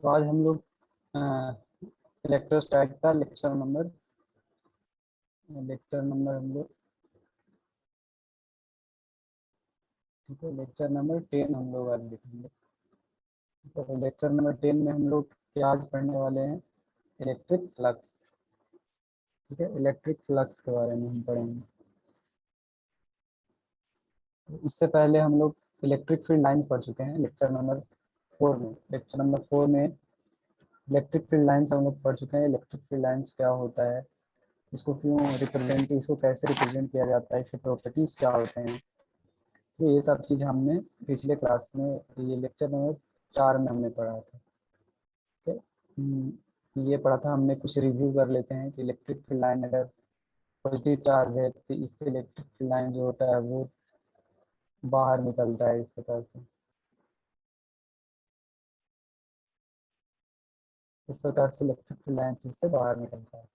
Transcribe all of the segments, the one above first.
तो आज हम लोग इलेक्ट्रोस्टैटिक का लेक्चर नंबर हम लोग ठीक है, लेक्चर नंबर 10 हम लोग आज लिखेंगे। तो लेक्चर नंबर 10 में हम लोग क्या आज पढ़ने वाले हैं? Electric flux. ठीक है, इलेक्ट्रिक फ्लक्स के बारे में हम पढ़ेंगे। इससे पहले हम लोग इलेक्ट्रिक फील्ड लाइंस पढ़ चुके हैं लेक्चर नंबर 4 में। लेक्चर नंबर 4 में इलेक्ट्रिक फील्ड लाइंस हम लोग पढ़ चुके हैं। इलेक्ट्रिक फील्ड लाइंस क्या होता है, इसको कैसे रिप्रेजेंट किया जाता है, इसके प्रॉपर्टीज क्या होते हैं, तो ये सब चीज़ हमने पिछले क्लास में, ये लेक्चर नंबर 4 में हमने पढ़ा था। ठीक है, ये पढ़ा था हमने। कुछ रिव्यू कर लेते हैं कि इलेक्ट्रिक फील्ड लाइन अगर पॉजिटिव चार्ज है तो इससे इलेक्ट्रिक फील्ड लाइन जो होता है वो बाहर निकलता है इस प्रकार से। इस प्रकार से इलेक्ट्रिक फील्ड लाइन इससे बाहर निकलता है।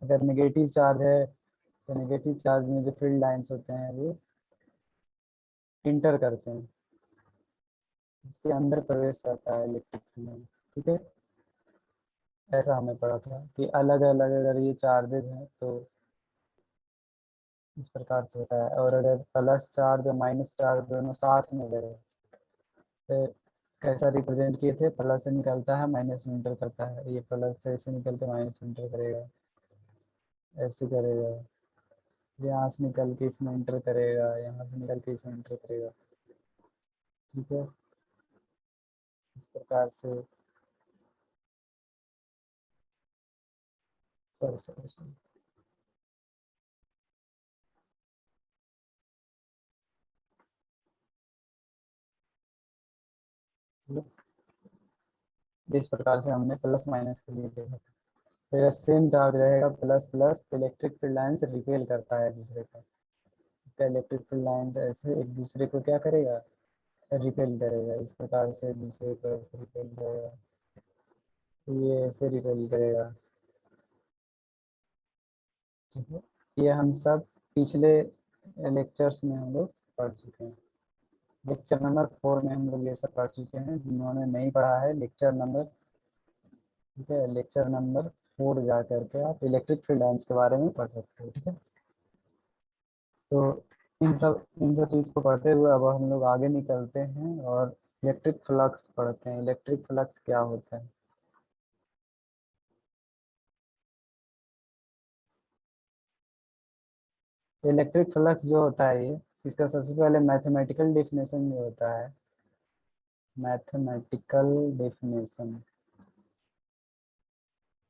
अगर नेगेटिव चार्ज है तो नेगेटिव चार्ज में जो फील्ड लाइन्स होते हैं वो इंटर करते हैं, इसके अंदर प्रवेश करता है इलेक्ट्रिक फील्ड लाइन। ठीक है, ऐसा हमने पढ़ा था कि अलग अलग अगर ये चार्जेज हैं तो इस प्रकार से होता है। और अगर प्लस चार्ज और माइनस चार्ज दोनों साथ में अगर है तो कैसा रिप्रेजेंट किए थे, प्लस से निकलता है माइनस में इंटर करता है, ये प्लस से ऐसे निकल के माइनस में इंटर करेगा, ऐसे करेगा, यहाँ से निकल के इसमें इंटर करेगा, यहाँ से निकल के इसमें इंटर करेगा। ठीक है, इस प्रकार से सॉरी सॉरी सॉरी इस प्रकार से हमने प्लस माइनस के लिए देखा। तो सेम चार्ज रहेगा plus plus, electric field lines repel करता है दूसरे का। इलेक्ट्रिक फील्ड लाइन्स ऐसे एक दूसरे को क्या करेगा, रिपेल करेगा। इस प्रकार से दूसरे को ऐसे रिपेल करेगा, ये ऐसे रिपेल करेगा। ठीक है, ये हम सब पिछले लेक्चर्स में हम लोग पढ़ चुके हैं। लेक्चर नंबर 4 में हम लोग ये सब पढ़ चुके हैं। जिन्होंने नहीं पढ़ा है लेक्चर नंबर, ठीक है, लेक्चर नंबर 4 जा करके आप इलेक्ट्रिक फील्ड लाइन्स के बारे में पढ़ सकते हो। ठीक है, तो इन सब चीज़ को पढ़ते हुए अब हम लोग आगे निकलते हैं और इलेक्ट्रिक फ्लक्स पढ़ते हैं। इलेक्ट्रिक फ्लक्स क्या होता है? इलेक्ट्रिक फ्लक्स जो होता है ये, इसका सबसे पहले मैथमेटिकल डेफिनेशन जो होता है, मैथमेटिकल डेफिनेशन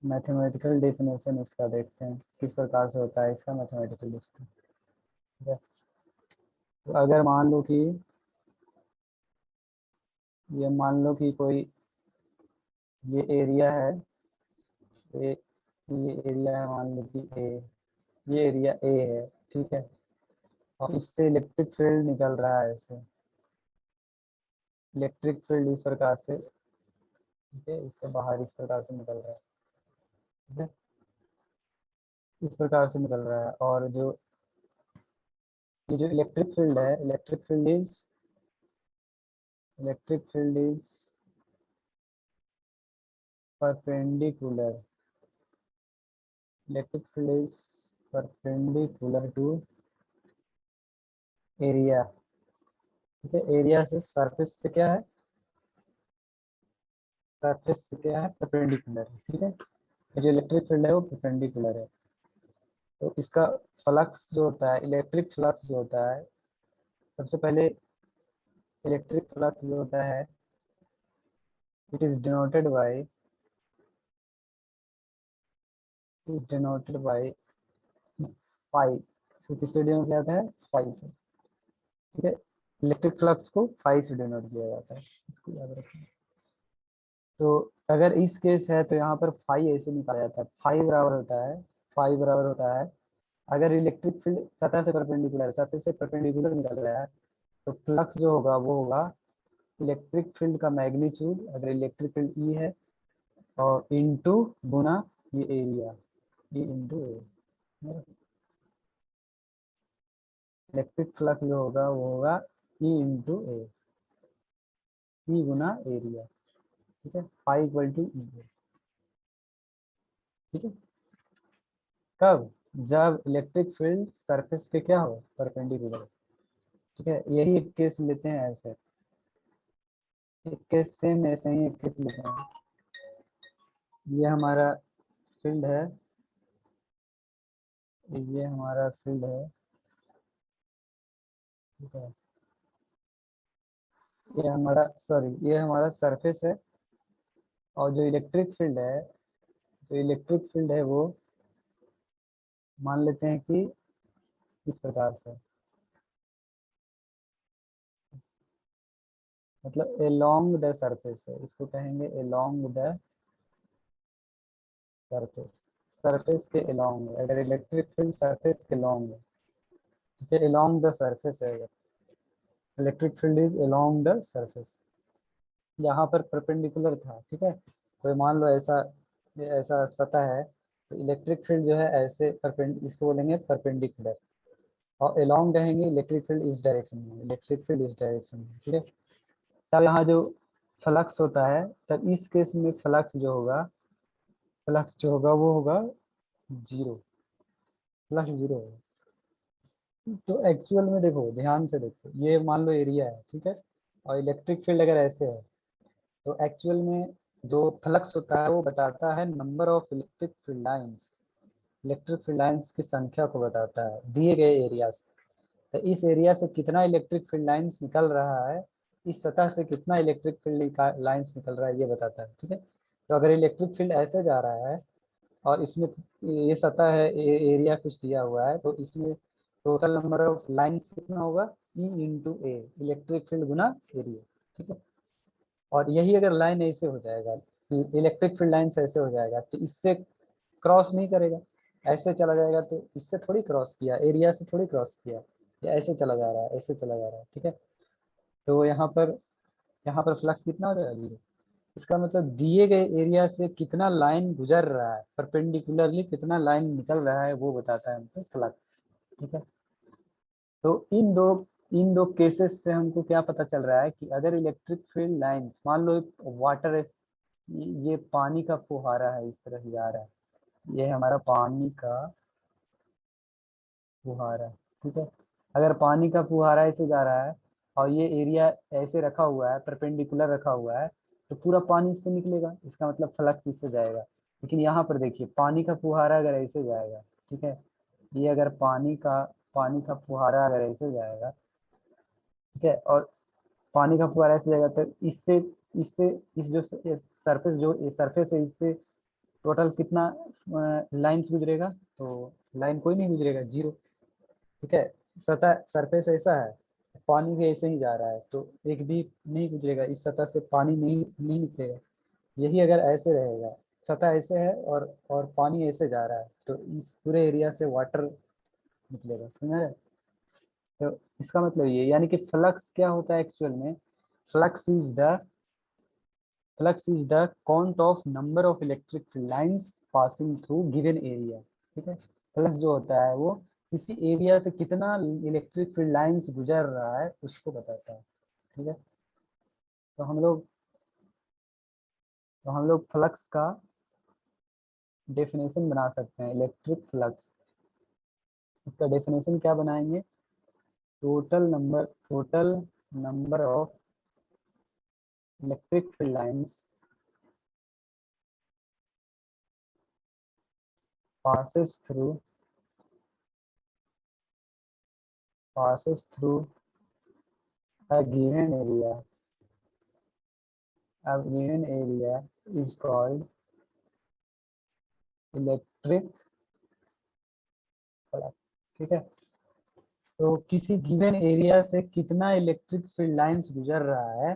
मैथमेटिकल डेफिनेशन इसका देखते हैं किस प्रकार से होता है इसका मैथमेटिकल डेफिनेशन। ठीक है, तो अगर मान लो कि कोई ये एरिया है, ये ये एरिया है, मान लो कि ए, ये एरिया ए है। ठीक है, और इससे इलेक्ट्रिक फील्ड निकल रहा है ऐसे, इलेक्ट्रिक फील्ड इस प्रकार से, ठीक है, इससे बाहर इस प्रकार से निकल रहा है। ठीक है, इस प्रकार से निकल रहा है। और जो ये जो electric field is perpendicular electric field is perpendicular to area. ठीक है, एरिया से सरफेस से क्या है, सरफेस से क्या है, परपेंडिकुलर है। ठीक है, जो इलेक्ट्रिक फील्ड है वो परपेंडिकुलर है। तो इसका फ्लक्स जो होता है, इलेक्ट्रिक फ्लक्स जो होता है, सबसे पहले इलेक्ट्रिक फ्लक्स जो होता है, it is denoted by phi. इसको किससे डिनोट किया जाता है? फाई से। ठीक है, इलेक्ट्रिक फ्लक्स को फाई से डिनोट किया जाता है, इसको याद रखना। तो अगर इस केस है तो यहाँ पर फाई ऐसे निकाला जाता है, फाई बराबर होता है अगर इलेक्ट्रिक फील्ड सतह से परपेंडिकुलर निकल रहा है तो फ्लक्स जो होगा वो होगा इलेक्ट्रिक फील्ड का मैग्नीट्यूड, अगर इलेक्ट्रिक फील्ड ई है, और इनटू गुना ये एरिया, ई इनटू ए। इलेक्ट्रिक फ्लक्स जो होगा वो होगा ई इंटू ए, ई गुना एरिया। ठीक है, फाई इक्वल टू ई। ठीक है, कब? जब इलेक्ट्रिक फील्ड सरफेस के क्या हो, परपेंडिकुलर। ठीक है, यही एक केस लेते हैं ऐसे, एक केस सेम ऐसे ही एक केस लेते हैं। ये हमारा फील्ड है, ये हमारा फील्ड है। ठीक है, ये हमारा सरफेस है, और जो इलेक्ट्रिक फील्ड है, वो मान लेते हैं कि इस प्रकार से, मतलब along द सरफेस है, इसको कहेंगे along द सरफेस। सरफेस के along है, अगर इलेक्ट्रिक फील्ड सरफेस के along है, ठीक है, along द सरफेस है, electric field is along the surface, यहाँ पर परपेंडिकुलर था। ठीक है, तो मान लो ऐसा, ये ऐसा सतह है, तो इलेक्ट्रिक फील्ड जो है ऐसे इसको बोलेंगे परपेंडिकुलर, और along कहेंगे इलेक्ट्रिक फील्ड इस डायरेक्शन में, इलेक्ट्रिक फील्ड इस डायरेक्शन में। ठीक है, तब यहाँ जो फ्लक्स होता है, तब इस केस में फ्लक्स जो होगा वो होगा जीरो, फ्लक्स जीरो होगा। तो एक्चुअल में देखो, ध्यान से देखो, ये मान लो एरिया है, ठीक है, और इलेक्ट्रिक फील्ड अगर ऐसे है, तो एक्चुअल में जो फ्लक्स होता है वो बताता है number of electric field lines, electric field lines की संख्या को बताता है दिए गए एरिया से। तो इस एरिया से कितना इलेक्ट्रिक फील्ड लाइंस निकल रहा है, इस सतह से कितना इलेक्ट्रिक फील्ड लाइंस निकल रहा है, ये बताता है। ठीक है, तो अगर इलेक्ट्रिक फील्ड ऐसे जा रहा है, और इसमें ये सतह है, एरिया कुछ दिया हुआ है, तो इसमें टोटल नंबर ऑफ लाइंस कितना होगा, ई इंटू ए, इलेक्ट्रिक फील्ड गुना एरिया। ठीक है, और यही अगर लाइन ऐसे हो जाएगा, इलेक्ट्रिक फील्ड लाइन ऐसे हो जाएगा, तो इससे क्रॉस नहीं करेगा, ऐसे चला जाएगा, तो इससे थोड़ी क्रॉस किया, एरिया से थोड़ी क्रॉस किया, ये ऐसे चला जा रहा है, ऐसे चला जा रहा है। ठीक है, तो यहाँ पर फ्लक्स कितना हो जाएगा, जीरो। इसका मतलब दिए गए एरिया से कितना लाइन गुजर रहा है, परपेंडिकुलरली कितना लाइन निकल रहा है, वो बताता है हमको फ्लक्स। ठीक है, तो इन दो केसेस से हमको क्या पता चल रहा है कि अगर इलेक्ट्रिक फील्ड लाइन, मान लो वाटर, ये पानी का फुहारा है, इस तरह से जा रहा है, ये हमारा पानी का फुहारा। ठीक है, अगर पानी का फुहारा ऐसे जा रहा है, और ये एरिया ऐसे रखा हुआ है, परपेंडिकुलर रखा हुआ है, तो पूरा पानी इससे निकलेगा, इसका मतलब फ्लक्स इससे जाएगा। लेकिन यहाँ पर देखिए, पानी का फुहारा अगर ऐसे जाएगा, ठीक है, ये अगर पानी का फुहारा अगर ऐसे जाएगा, ठीक है, और पानी का फुहारा ऐसे जाएगा, तो इससे इससे इस जो सरफेस है, इससे टोटल कितना लाइन्स गुजरेगा, तो लाइन कोई नहीं गुजरेगा, जीरो। ठीक है, सतह सरफेस ऐसा है, पानी भी ऐसे ही जा रहा है, तो एक भी नहीं गुजरेगा, इस सतह से पानी नहीं निकलेगा। यही अगर ऐसे रहेगा, सतह ऐसे है, और पानी ऐसे जा रहा है, तो इस पूरे एरिया से वाटर निकलेगा, समझ रहे? तो इसका मतलब ये, यानी कि फ्लक्स क्या होता है एक्चुअल में, flux is the flux is the count of number of electric lines passing through given area. ठीक है, फ्लक्स जो होता है वो किसी एरिया से कितना इलेक्ट्रिक फील्ड लाइंस गुजर रहा है उसको बताता है। ठीक है, तो हम लोग फ्लक्स का डेफिनेशन बना सकते हैं, इलेक्ट्रिक फ्लक्स। इसका डेफिनेशन क्या बनाएंगे, total number of electric field lines passes through passes through a given area. A given area is called electric flux. ठीक है, तो किसी गिवन एरिया से कितना इलेक्ट्रिक फील्ड लाइंस गुजर रहा है,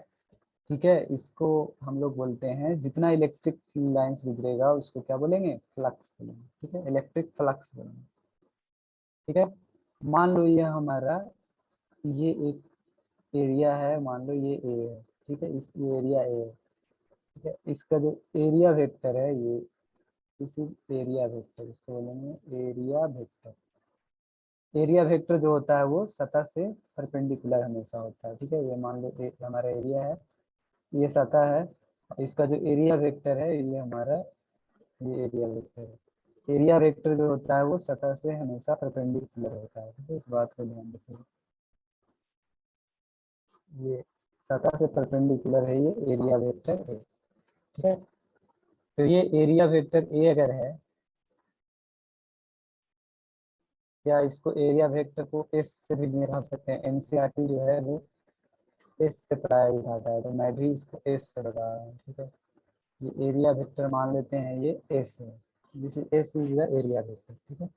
ठीक है, इसको हम लोग बोलते हैं, जितना इलेक्ट्रिक फील्ड लाइंस गुजरेगा उसको क्या बोलेंगे, फ्लक्स बोलेंगे। ठीक है, इलेक्ट्रिक फ्लक्स बोलेंगे। ठीक है, मान लो ये हमारा, ये एक एरिया है, मान लो ये ए है। ठीक है, इस एरिया ए है। ठीक है, इसका जो एरिया वेक्टर है, ये इसी एरिया वेक्टर, इसको बोलेंगे एरिया वेक्टर। एरिया वेक्टर जो होता है वो सतह से परपेंडिकुलर हमेशा होता है। ठीक है, ये मान लो हमारा एरिया है, ये सतह है, इसका जो एरिया वेक्टर है ये हमारा, ये एरिया वेक्टर है। एरिया वेक्टर जो होता है वो सतह से हमेशा परपेंडिकुलर होता है, ठीक है, इस बात को ध्यान रखिए। ये सतह से परपेंडिकुलर है, ये एरिया वेक्टर है, ठीक है। तो ये एरिया वेक्टर ए अगर है, या इसको एरिया वेक्टर को एस से भी निकाल सकते हैं, एनसीईआरटी जो है वो एस से प्राय दिखाता है, तो मैं भी इसको एस से बता रहा हूँ, ठीक है। ये एरिया वेक्टर मान लेते हैं, ये एस है, this is S is the area vector, ठीक है।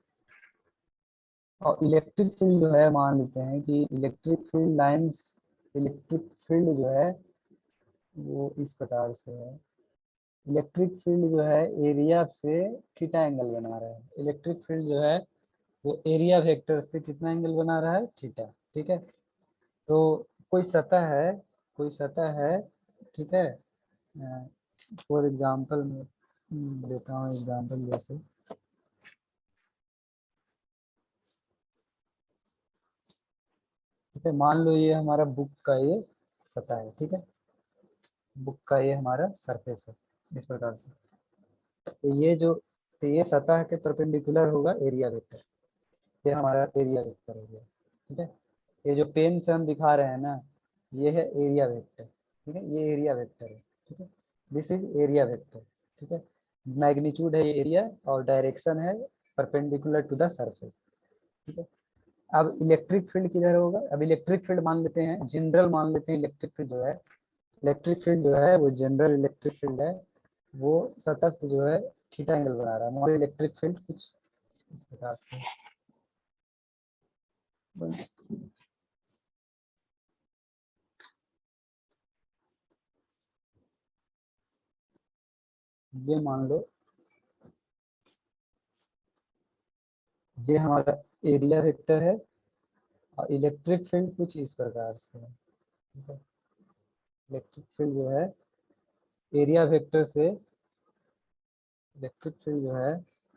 और इलेक्ट्रिक फील्ड जो है, मान लेते हैं कि electric field lines, electric field जो है वो इस प्रकार से है। इलेक्ट्रिक फील्ड जो है एरिया से थीटा एंगल बना रहा है, इलेक्ट्रिक फील्ड जो है वो एरिया वेक्टर से कितना एंगल बना रहा है, थीटा, ठीक है। तो कोई सतह है, कोई सतह है, ठीक है। फॉर एग्जांपल मैं देता हूँ एग्जांपल, जैसे ठीक है, मान लो ये हमारा बुक का ये सतह है, ठीक है, बुक का ये हमारा सरफेस है, इस प्रकार से। तो ये जो, तो ये सतह के परपेंडिकुलर होगा एरिया वेक्टर, ये हमारा एरिया वेक्टर हो गया, ठीक है। ये जो पेन से हम दिखा रहे हैं ना, ये है एरिया वेक्टर, ठीक है, ये एरिया वेक्टर है, ठीक है, दिस इज एरिया वेक्टर, ठीक है। मैग्नीट्यूड है ये एरिया, और डायरेक्शन है परपेंडिकुलर टू द सरफेस, ठीक है। अब इलेक्ट्रिक फील्ड किधर होगा, अब इलेक्ट्रिक फील्ड मान लेते हैं, जनरल मान लेते हैं, इलेक्ट्रिक फील्ड जो है, इलेक्ट्रिक फील्ड जो है वो जनरल इलेक्ट्रिक फील्ड है, वो सतह से जो है थीटा एंगल बना रहा है, हमारे इलेक्ट्रिक फील्ड कुछ इस प्रकार से। ये मान लो, ये हमारा एरिया वेक्टर है, और इलेक्ट्रिक फील्ड कुछ इस प्रकार से है, ठीक है। इलेक्ट्रिक फील्ड जो है एरिया वेक्टर से, इलेक्ट्रिक फील्ड जो है,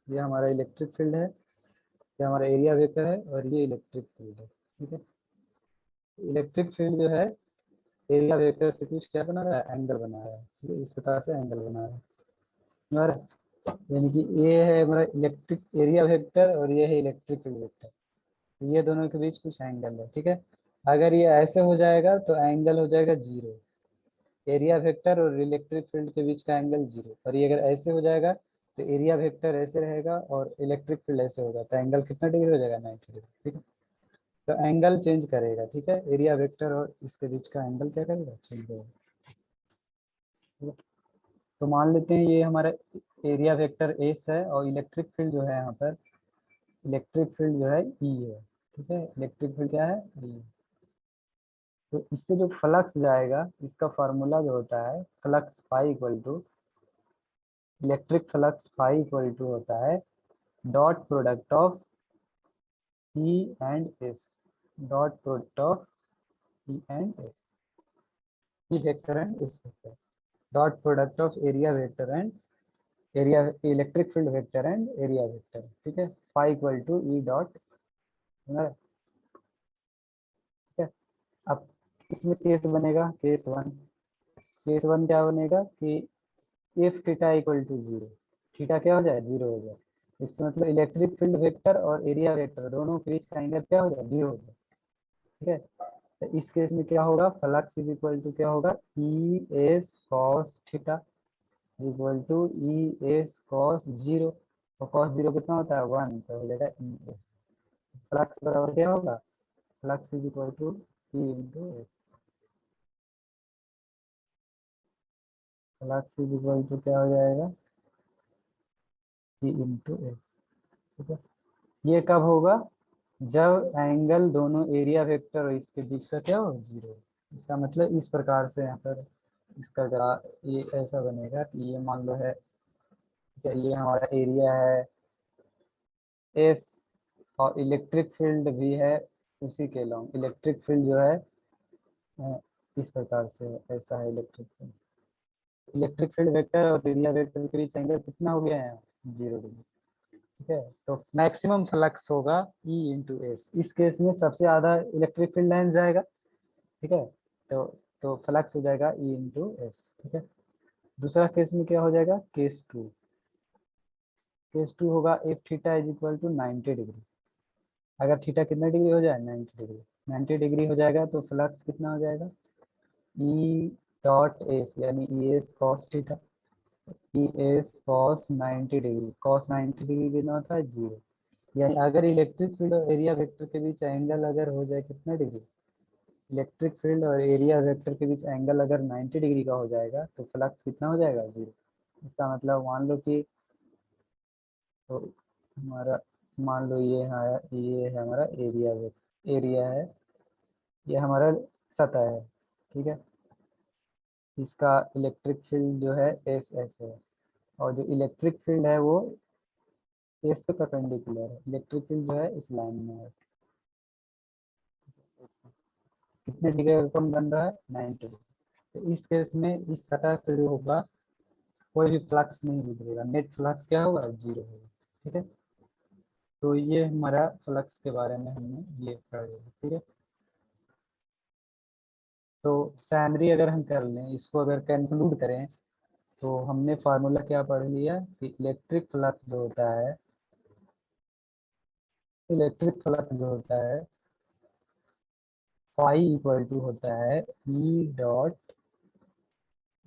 ये हमारा इलेक्ट्रिक फील्ड है, ये हमारा एरिया वेक्टर है, और ये इलेक्ट्रिक फील्ड है, ठीक है। इलेक्ट्रिक फील्ड जो है एरिया वेक्टर से कुछ क्या बना रहा है, एंगल बना रहा है, ठीक है, इस प्रकार से एंगल बना रहा है हमारा। यानी कि ये है हमारा इलेक्ट्रिक एरिया वेक्टर, और ये है इलेक्ट्रिक फील्ड वेक्टर, ये दोनों के बीच कुछ एंगल है, ठीक है। अगर ये ऐसे हो जाएगा तो एंगल हो जाएगा जीरो, एरिया वेक्टर और इलेक्ट्रिक फील्ड के बीच का एंगल जीरो। और ये अगर ऐसे हो जाएगा तो एरिया वेक्टर ऐसे रहेगा और इलेक्ट्रिक फील्ड ऐसे होगा, तो एंगल कितना डिग्री हो जाएगा, 90 डिग्री, ठीक है। तो एंगल चेंज करेगा, ठीक है, एरिया वेक्टर और इसके बीच का एंगल क्या करेगा, चेंज करेगा, ठीक है? तो मान लेते हैं ये हमारा एरिया वेक्टर एस है, और इलेक्ट्रिक फील्ड जो है यहाँ पर, इलेक्ट्रिक फील्ड जो है ई है, ठीक है, इलेक्ट्रिक फील्ड क्या है, ई। तो इससे जो फ्लक्स जाएगा, इसका फार्मूला जो होता है, flux phi equal to, electric flux phi equal to होता है dot product of E and S, dot product of E and S, E vector and S vector, dot product of area vector and area, electric field vector and area vector, ठीक है, phi equal to E dot, ठीक है। अब इसमें case बनेगा, case one क्या बनेगा कि if theta equal to zero, theta क्या हो जाए, जीरो हो जाए, इसका मतलब इलेक्ट्रिक फील्ड वेक्टर और एरिया वेक्टर दोनों के बीच का एंगल क्या हो जाए, जीरो हो जाए, ठीक है। तो इस केस में क्या होगा, फ्लक्स इज इक्वल टू क्या होगा, E S cos theta equal to E S cos zero, और कॉस जीरो कितना होता है, वन, तो हो जाएगा ई एस। फ्लक्स बराबर क्या होगा, flux is equal to E into S, flux is equal to क्या हो जाएगा, ई इंटू एस, ठीक है। ये कब होगा, जब एंगल दोनों एरिया वेक्टर और इसके बीच का क्या हो, जीरो। इसका मतलब इस प्रकार से यहाँ पर इसका ग्रा, ये ऐसा बनेगा कि ये मान लो है, ठीक है, ये हमारा एरिया है एस, और इलेक्ट्रिक फील्ड भी है उसी के लॉन्ग, इलेक्ट्रिक फील्ड जो है इस प्रकार से है, ऐसा है electric field, electric field vector और एरिया वेक्टर के बीच एंगल कितना हो गया है, जीरो डिग्री, ठीक है। तो मैक्सिमम फ्लक्स होगा ई इंटू एस, इस केस में सबसे ज्यादा इलेक्ट्रिक फील्ड लाइन जाएगा, ठीक है। तो फ्लक्स हो जाएगा ई इंटू एस, ठीक है। दूसरा केस में क्या हो जाएगा, केस टू होगा if theta is equal to 90 degree. अगर थीटा कितना डिग्री हो जाए, 90 डिग्री। 90 डिग्री हो जाएगा तो फ्लक्स कितना हो जाएगा, ई डॉट एस यानी ई एस कॉस थीटा। ई S cos 90 degree, cos 90 degree कितना होता है, 0। यानी अगर इलेक्ट्रिक फील्ड और एरिया वेक्टर के बीच एंगल अगर हो जाए कितना डिग्री, इलेक्ट्रिक फील्ड और एरिया वेक्टर के बीच एंगल अगर 90 डिग्री का हो जाएगा तो फ्लक्स कितना हो जाएगा, 0। इसका मतलब मान लो कि, तो हमारा, मान लो ये है हमारा एरिया है, ये हमारा सतह है, ठीक है। इसका इलेक्ट्रिक फील्ड जो है एस एस है, और जो इलेक्ट्रिक फील्ड है वो एस के परपेंडिकुलर है। इलेक्ट्रिक फील्ड जो है इस लाइन में है। कितने डिग्री का कोण बन रहा है, 90। तो इस केस में इस सतह से जो होगा कोई भी फ्लक्स नहीं गुजरेगा, नेट फ्लक्स क्या होगा, 0 होगा, ठीक है। तो ये हमारा फ्लक्स के बारे में हमने ये पढ़ लिया, ठीक है। तो सैमरी अगर हम कर लें, इसको अगर कंक्लूड करें, तो हमने फार्मूला क्या पढ़ लिया कि इलेक्ट्रिक फ्लक्स जो होता है फाई इक्वल टू होता है E dot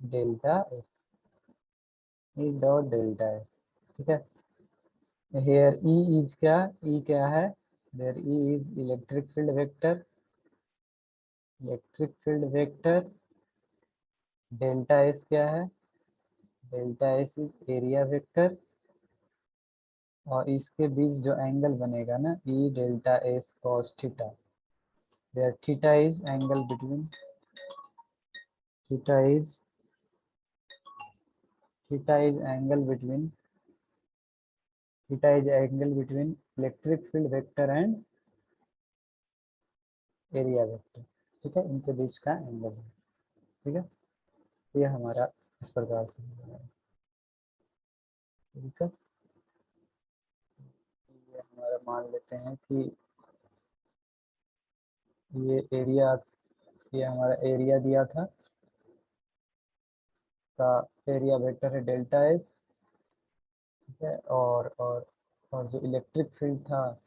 delta S, E dot delta S, ठीक है। हेयर ई इज क्या, ई क्या है, there E is electric field vector. Delta S क्या है, delta S is area vector. और इसके बीच जो एंगल बनेगा ना, E delta S cos theta, where theta is angle between, theta is theta is angle between theta is angle between electric field vector and area vector, ठीक है। इनके बीच का एंगल है, ठीक है। ये हमारा इस प्रकार से है, ठीक है। ये हमारा मान लेते हैं कि ये एरिया, ये हमारा एरिया दिया था, का एरिया वेक्टर है डेल्टा एस, ठीक है। और जो इलेक्ट्रिक फील्ड था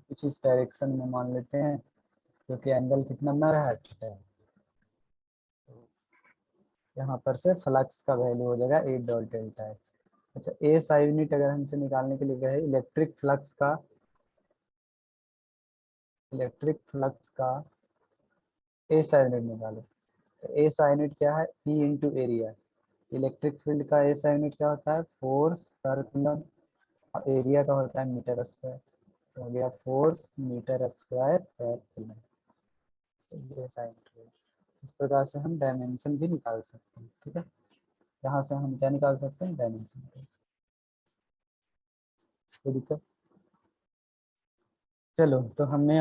कुछ इस डायरेक्शन में मान लेते हैं, क्योंकि एंगल कितना बना रहा है, थीटा। तो यहाँ पर से फ्लक्स का वैल्यू हो जाएगा 8 डॉट डेल्टा एस। अच्छा, ए साई यूनिट अगर हमसे निकालने के लिए कहे, इलेक्ट्रिक फ्लक्स का ए साई यूनिट निकालो। तो ए साई यूनिट क्या है, E into area. Electric field का ए साई यूनिट क्या होता है, फोर्स पर कूलम, और एरिया का होता है मीटर स्क्वायर। तो हो गया फोर्स मीटर स्क्वायर पर कूलम। तो ये साइन यूनिट, इस प्रकार से हम डायमेंशन भी निकाल सकते हैं, ठीक है। यहाँ से हम क्या निकाल सकते हैं, डायमेंशन। कोई दिक्कत, चलो। तो हमने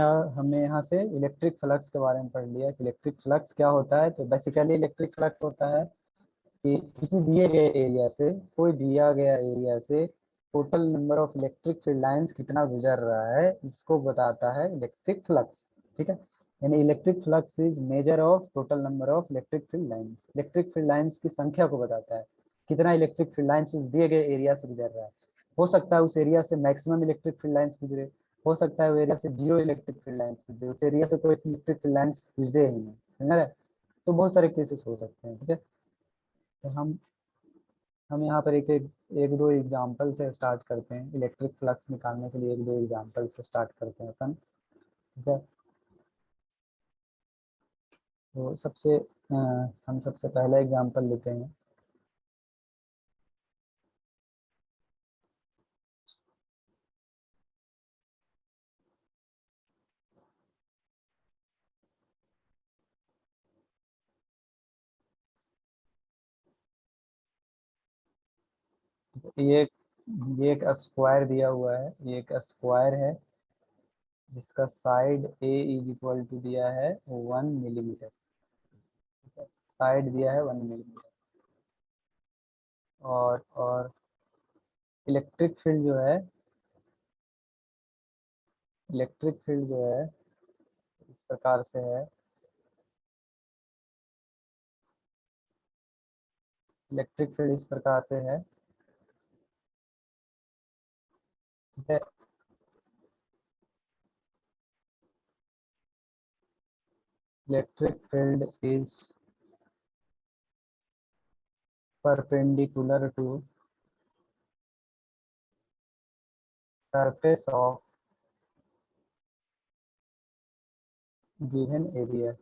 यहाँ से इलेक्ट्रिक फ्लक्स के बारे में पढ़ लिया कि इलेक्ट्रिक फ्लक्स क्या होता है। तो बेसिकली इलेक्ट्रिक फ्लक्स होता है कि किसी दिए गए एरिया से, कोई दिया गया एरिया से total number of electric field lines कितना गुजर रहा है, इसको बताता है इलेक्ट्रिक फ्लक्स, ठीक है। यानी electric flux is measure of total number of electric field lines. Electric field lines की संख्या को बताता है, कितना इलेक्ट्रिक फील्ड लाइंस उस दिए गए एरिया से गुजर रहा है। हो सकता है उस एरिया से मैक्सिमम इलेक्ट्रिक फील्ड लाइंस गुजरे, हो सकता है वो एरिया से 0 इलेक्ट्रिक फील्ड लाइंस गुजरे, उस एरिया से कोई इलेक्ट्रिक फील्ड लाइंस गुजरे ही नहीं, समझ रहे। तो बहुत सारे केसेस हो सकते हैं, ठीक है। तो हम यहाँ पर एक दो एग्जाम्पल से स्टार्ट करते हैं, इलेक्ट्रिक फ्लक्स निकालने के लिए एक दो एग्जाम्पल से स्टार्ट करते हैं अपन, ठीक है। तो हम सबसे पहला एग्जाम्पल लेते हैं। ये ये एक स्क्वायर दिया हुआ है, ये एक स्क्वायर है जिसका side A is equal to दिया है 1 मिलीमीटर, ठीक है। साइड दिया है 1 मिलीमीटर। और इलेक्ट्रिक फील्ड जो है, इलेक्ट्रिक फील्ड जो है इस प्रकार से है, इलेक्ट्रिक फील्ड इस प्रकार से है, ठीक है। Electric field is perpendicular to surface of given area।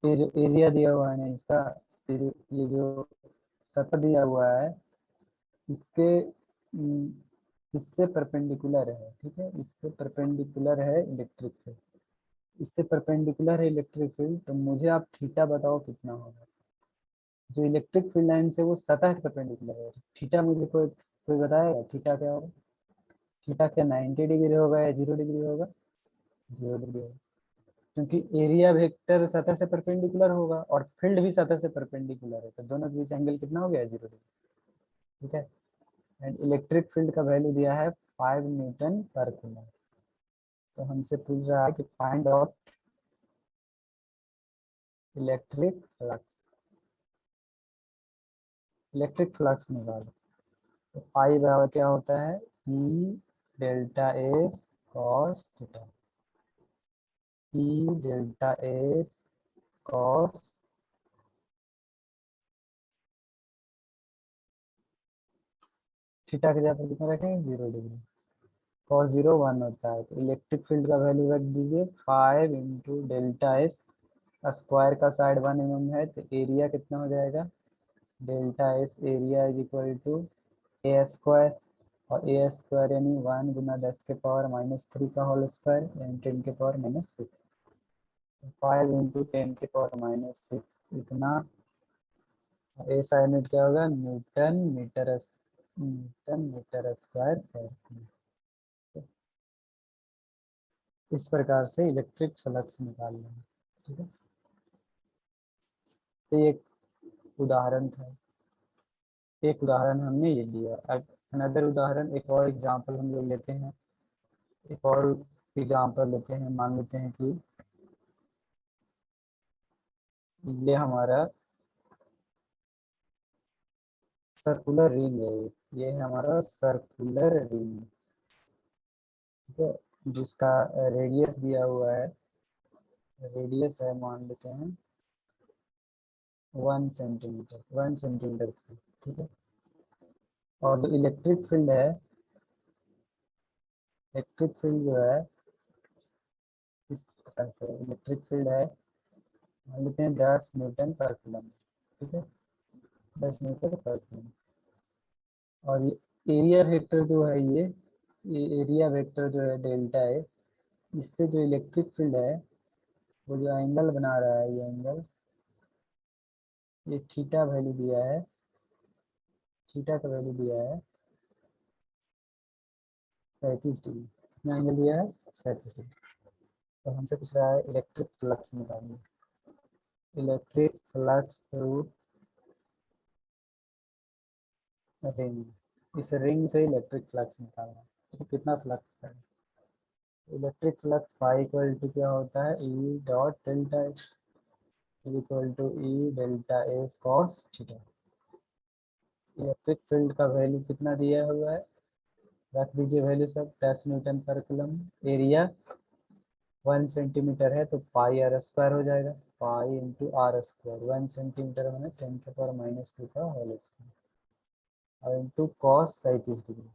ये जो एरिया दिया हुआ है ना इसका, ये जो सतह दिया हुआ है इसके इससे परपेंडिकुलर है, ठीक है, इससे परपेंडिकुलर है इलेक्ट्रिक फील्ड, इससे परपेंडिकुलर है इलेक्ट्रिक फील्ड। तो मुझे आप थीटा बताओ कितना होगा। जो इलेक्ट्रिक फील्ड लाइन से वो सतह के परपेंडिकुलर है, थीटा मुझे कोई कोई बताएगा थीटा क्या होगा। थीटा क्या 90 डिग्री होगा या 0 डिग्री होगा? 0 डिग्री होगा, क्योंकि एरिया वेक्टर सतह से परपेंडिकुलर होगा और फील्ड भी सतह से परपेंडिकुलर है, तो दोनों के बीच एंगल कितना हो गया? 0 डिग्री, ठीक है। एंड इलेक्ट्रिक फील्ड का वैल्यू दिया है 5 न्यूटन पर कूलम। तो हमसे पूछ रहा है कि find out electric flux, electric flux निकालो। तो पाई बराबर क्या होता है? E delta S cos theta, ई डेल्टा एस कॉस, थीटा के जगह पर कितना रखेंगे? 0 डिग्री। कॉस 0 1 होता है, तो इलेक्ट्रिक फील्ड का वैल्यू रख दीजिए 5 इंटू डेल्टा एस, स्क्वायर का साइड 1 mm है, तो एरिया कितना हो जाएगा? Delta S area is equal to A square, और ए स्क्वायर यानी 1 गुना 10 के पावर -3 का होल स्क्वायर यानी 10 के पावर -6। 5 इंटू 10 के पावर -6 इतना, ए साइड यूनिट क्या होगा? Newton metre, newton metre square per. इस प्रकार से इलेक्ट्रिक फ्लक्स निकाल लेंगे, ठीक है। तो ये एक उदाहरण था, एक उदाहरण हमने ये लिया। अब अनदर उदाहरण, एक और एग्जांपल हम लोग लेते हैं, एक और एग्जांपल लेते हैं। मान लेते हैं कि ये हमारा सर्कुलर रिंग है, ये है हमारा सर्कुलर रिंग, ठीक है, जिसका रेडियस दिया हुआ है, रेडियस है मान लेते हैं 1 सेंटीमीटर, 1 सेंटीमीटर, ठीक है। और जो इलेक्ट्रिक फील्ड है, इलेक्ट्रिक फील्ड जो है इस प्रकार से इलेक्ट्रिक फील्ड है, मान लेते हैं 10 न्यूटन पर कूलम, ठीक है, 10 न्यूटन पर कूलम। और ये एरिया वेक्टर जो है, ये एरिया वेक्टर जो है डेल्टा है, इससे जो इलेक्ट्रिक फील्ड है वो जो एंगल बना रहा है, ये एंगल, ये थीटा वैल्यू दिया है, थीटा का वैल्यू दिया है 37 डिग्री। कितना एंगल दिया है? 37 डिग्री। तो हमसे पूछ रहा है इलेक्ट्रिक फ्लक्स निकालिए, इलेक्ट्रिक फ्लक्स थ्रू रिंग, इस रिंग से इलेक्ट्रिक फ्लक्स निकालना है। तो कितना फ्लक्स है? Electric flux phi equal to क्या होता है? E dot delta S equal to E delta S cos theta. Electric field का वैल्यू कितना दिया हुआ है? रख दीजिए वैल्यू सब, 10 न्यूटन पर कूलम, एरिया 1 सेंटीमीटर है तो पाई आर स्क्वायर हो जाएगा, pi into R square, 1 centimetre मैंने 10 के पावर -2 का होल स्क्वायर, और इंटू कॉस 37 डिग्री।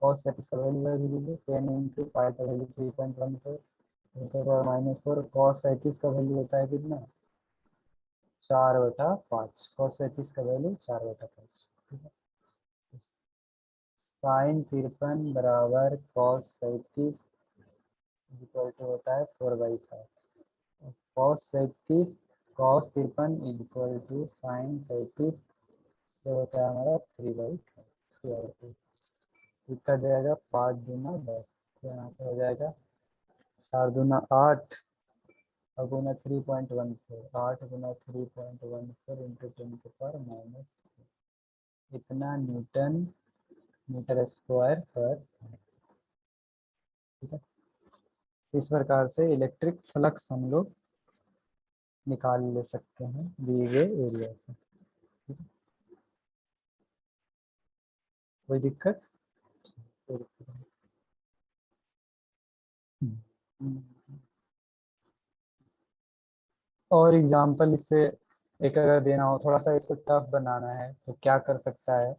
कॉस 37 का वैल्यू रख दीजिए 10 इंटू पाई का वैल्यू 3.14, 10 के पावर -4, कॉस 37 का वैल्यू होता है कितना? 4/5, कॉस 37 का वैल्यू 4/5, ठीक है। साइन 53 बराबर कॉस 37 इक्वल टू होता है 4/5, cos 37 cos 53 equal to sine 37 जो होता है हमारा 3/5। कितना जाएगा? 5 दूना 10, यहाँ से हो जाएगा 4 दूना 8 और गुना 3.14, 8 गुना 3.14 इंटू 10 के पावर माइनस, इतना न्यूटन मीटर स्क्वायर पर, ठीक है। इस प्रकार से इलेक्ट्रिक फ्लक्स हम लोग निकाल ले सकते हैं दिए गए एरिया से। ठीक है, कोई दिक्कत? कोई दिक्कत नहीं। हम्म। और एग्जांपल इससे एक अगर देना हो, थोड़ा सा इसको टफ बनाना है, तो क्या कर सकता है?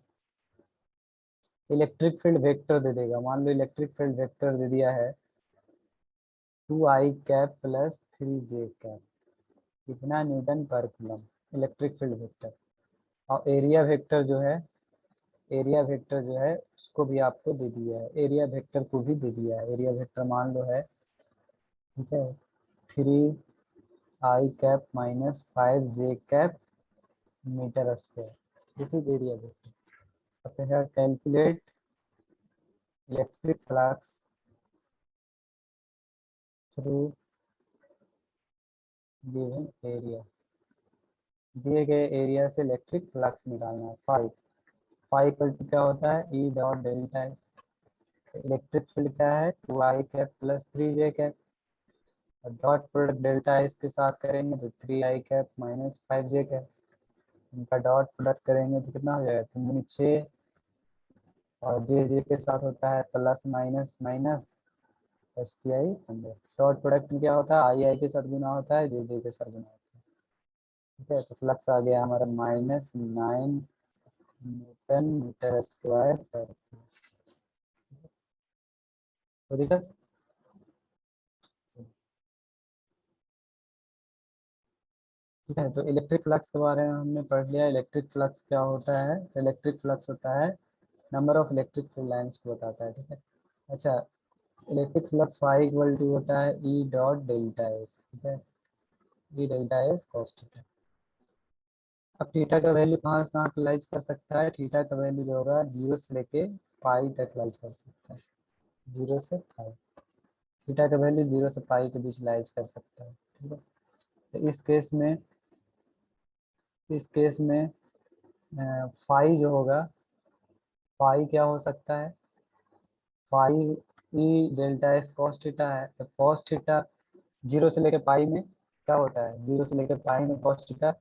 इलेक्ट्रिक फील्ड वेक्टर दे देगा। मान लो इलेक्ट्रिक फील्ड वेक्टर दे दिया है 2i cap plus 3j cap, कितना न्यूटन पर कूलम, इलेक्ट्रिक फील्ड वेक्टर। और एरिया वेक्टर जो है, एरिया वेक्टर जो है उसको भी आपको दे दिया है, एरिया वेक्टर को भी दे दिया है। एरिया वेक्टर मान लो है, ठीक है, 3i cap minus 5j cap metre square, this is area vector. अब है calculate electric flux through given area. दिए गए एरिया से इलेक्ट्रिक फ्लक्स निकालना है। फाइव फाइव इक्वल टू क्या होता है? E dot delta. Electric field क्या है? 2i cap plus 3j cap, और डॉट प्रोडक्ट डेल्टा इसके साथ करेंगे तो 3i cap minus 5j cap. इनका डॉट प्रोडक्ट करेंगे तो कितना हो जाएगा? 3 दूनी 6, और जे जे के साथ होता है plus minus minus, S T I 100। Dot product में क्या होता है? आई आई के साथ गुना होता है, जे जे के साथ गुना होता है। ठीक है, तो फ्लक्स आ गया हमारा -9 न्यूटन मीटर स्क्वायर पर। तो ठीक है, ठीक है, तो इलेक्ट्रिक फ्लक्स के बारे में हमने पढ़ लिया। इलेक्ट्रिक फ्लक्स क्या होता है? इलेक्ट्रिक फ्लक्स होता है number of electric field lines को बताता है। ठीक है, अच्छा, electric flux phi equal to होता है ई डॉट डेल्टा एस। ठीक है, E delta S cos theta. अब थीटा का वैल्यू कहाँ से कहाँ लाइज कर सकता है? थीटा का वैल्यू जो होगा 0 से लेके पाई तक लाइज कर सकता है। 0 से पाई, थीटा का वैल्यू 0 से पाई के बीच लाइज कर सकता है। ठीक है, तो इस केस में फाई जो होगा, फाई क्या हो सकता है? Phi E delta S cos theta है। तो कॉस थीटा 0 से लेकर पाई में क्या होता है? 0 से लेकर पाई में कॉस थीटा,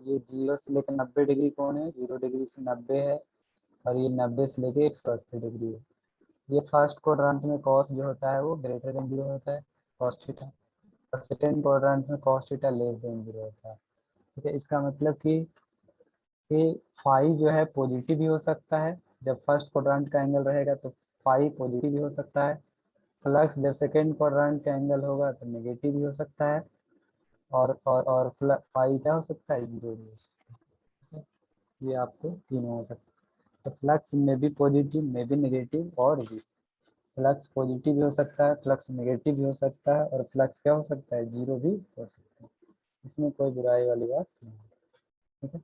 ये 0 से लेकर 90 डिग्री कौन है? 0 डिग्री से 90 है, और ये 90 से लेकर 180 डिग्री है। ये फर्स्ट क्वाड्रेंट में कॉस जो होता है वो ग्रेटर देन 0 होता है, कॉस थीटा। और सेकेंड क्वाड्रेंट में कॉस थीटा लेस देन 0 होता है। ठीक है, इसका मतलब कि फाई जो है पॉजिटिव भी हो सकता है। जब फर्स्ट क्वाड्रेंट का एंगल रहेगा तो फाई पॉजिटिव भी हो सकता है। फ्लक्स जब सेकेंड क्वाड्रेंट का एंगल होगा तो नेगेटिव भी हो सकता है। और फाई क्या हो सकता है? 0 भी हो सकता है। ये आपको तीनों हो सकता है। तो फ्लक्स में भी पॉजिटिव, में भी नेगेटिव, और भी फ्लक्स पॉजिटिव भी हो सकता है, फ्लक्स नेगेटिव भी हो सकता है, और फ्लक्स क्या हो सकता है? 0 भी हो सकता है। इसमें कोई बुराई वाली बात नहीं है। ठीक है,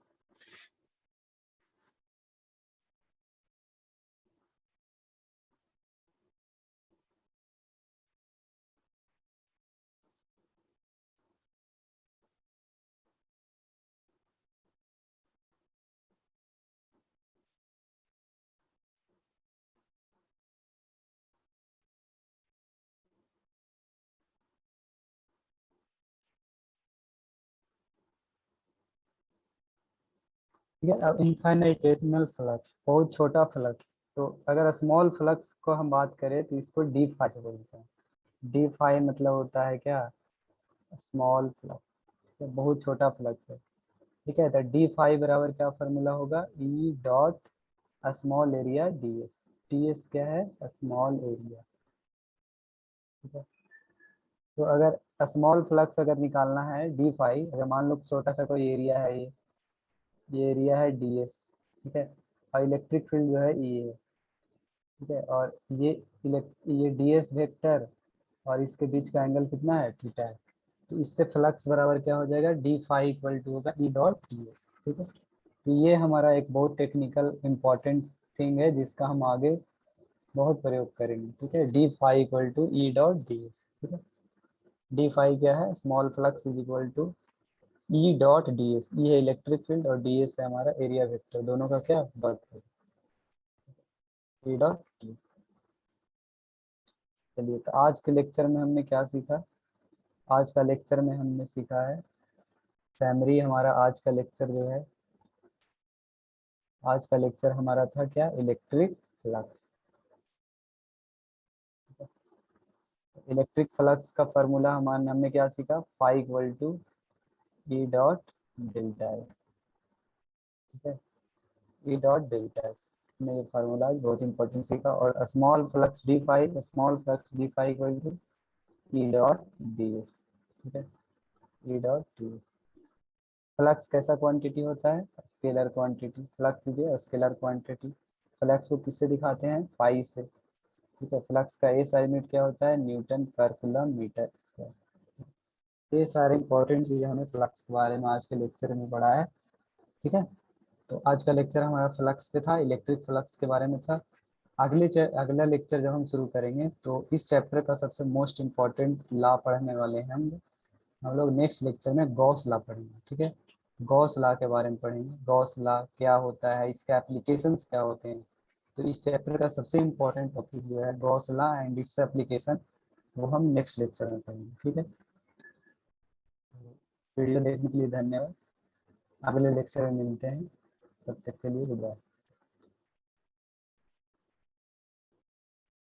ठीक है। अब इनफाइनाइटेशनल फ्लक्स, बहुत छोटा फ्लक्स। तो अगर स्मॉल फ्लक्स को हम बात करें तो इसको डी फाई से बोलते हैं। डी फाई मतलब होता है क्या? स्मॉल फ्लक्स, तो बहुत छोटा फ्लक्स है। ठीक है, तो डी फाई बराबर क्या फॉर्मूला होगा? E dot small area D S. D S क्या है? Small area. ठीक है, तो अगर स्मॉल फ्लक्स अगर निकालना है डी फाई, अगर मान लो छोटा सा कोई एरिया है, ये एरिया है डी एस। ठीक है, और इलेक्ट्रिक फील्ड जो है ई है। ठीक है, और ये डी एस वेक्टर और इसके बीच का एंगल कितना है? थीटा है। तो इससे फ्लक्स बराबर क्या हो जाएगा? डी फाई इक्वल टू होगा ई डॉट डी एस। ठीक है, तो ये हमारा एक बहुत टेक्निकल इंपॉर्टेंट थिंग है जिसका हम आगे बहुत प्रयोग करेंगे। ठीक है, D phi equal to E dot D S. ठीक है, डी फाई क्या है? Small flux is equal to E dot D S. E है इलेक्ट्रिक फील्ड और डी एस है हमारा एरिया वेक्टर, दोनों का क्या वर्क है? E dot D S. चलिए, तो आज के लेक्चर में हमने क्या सीखा? आज का लेक्चर में हमने सीखा है समरी। हमारा आज का लेक्चर जो है, आज का लेक्चर हमारा था क्या, इलेक्ट्रिक फ्लक्स। इलेक्ट्रिक फ्लक्स का फॉर्मूला हमने क्या सीखा, phi equal to E dot delta S. ठीक है, ई डॉट डेल्टा एस में ये फार्मूला बहुत इंपॉर्टेंट सीखा। और small flux D phi, small flux D phi equal to E dot D S. ठीक है, E dot D S. Flux कैसा क्वांटिटी होता है, scalar quantity. Flux is a scalar quantity. Flux को किससे दिखाते हैं, पाई से। ठीक है, फ्लक्स का एसआई यूनिट क्या होता है, न्यूटन पर कूलम मीटर स्क्वायर। ये सारे इंपॉर्टेंट चीजें हमें फ्लक्स के बारे में आज के लेक्चर में पढ़ा है। ठीक है, तो आज का लेक्चर हमारा फ्लक्स पे था, इलेक्ट्रिक फ्लक्स के बारे में था। अगला लेक्चर जब हम शुरू करेंगे तो इस चैप्टर का सबसे मोस्ट इम्पॉर्टेंट लॉ पढ़ने वाले हैं हम लोग नेक्स्ट लेक्चर में गॉस लॉ पढ़ेंगे। ठीक है, गॉस लॉ के बारे में पढ़ेंगे, गॉस लॉ क्या होता है, इसके एप्लीकेशंस क्या होते हैं। तो इस चैप्टर का सबसे इम्पोर्टेंट टॉपिक जो है Gauss law and its application, वो हम नेक्स्ट लेक्चर में पढ़ेंगे। ठीक है, वीडियो देखने के लिए धन्यवाद। अगले लेक्चर में मिलते हैं, तब तक के लिए गुड बाय।